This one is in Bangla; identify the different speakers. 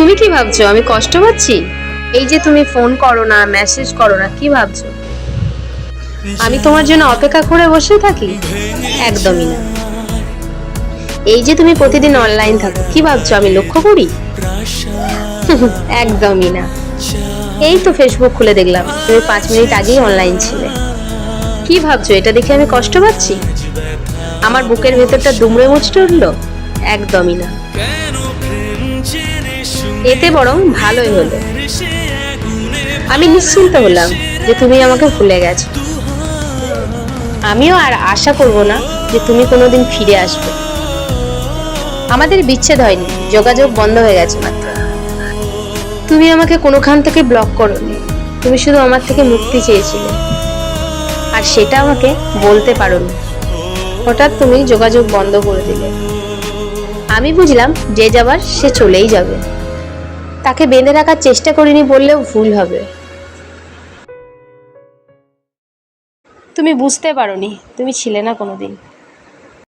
Speaker 1: তুমি কি ভাবছো আমি কষ্ট পাচ্ছি? এই যে তুমি ফোন করো না, মেসেজ করো না, কি ভাবছো আমি তোমার জন্য অপেক্ষা করে বসে থাকি? একদমই না। এই যে তুমি প্রতিদিন অনলাইন থাকো, কি ভাবছো আমি লক্ষ্য করি? একদমই না। এই তো ফেসবুক খুলে দেখলাম তুমি 5 মিনিট আগেই অনলাইন ছিলে। কি ভাবছো এটা দেখে আমি কষ্ট পাচ্ছি? আমার বুকের ভেতরটা দুমড়ে মুচড়ে উঠলো? একদমই না। এতে বরং ভালোই হলো। আমি নিশ্চিন্ত হলাম যে তুমি আমাকে ভুলে গেছো। আমিও আর আশা করব না যে তুমি কোনোদিন ফিরে আসবে। আমাদের বিচ্ছেদ হয়নি, যোগাযোগ বন্ধ হয়ে গেছে মাত্র। তুমি আমাকে কোনোখান থেকে ব্লক করোনি, তুমি শুধু আমার থেকে মুক্তি চেয়েছিলে, আর সেটা আমাকে বলতে পারোনি। হঠাৎ তুমি যোগাযোগ বন্ধ করে দিলে। আমি বুঝলাম যে যাবার সে চলেই যাবে। তাকে বেঁধে রাখার চেষ্টা করিনি বললেও ভুল হবে। তুমি বুঝতে পারোনি, তুমি ছিলে না কোনোদিন।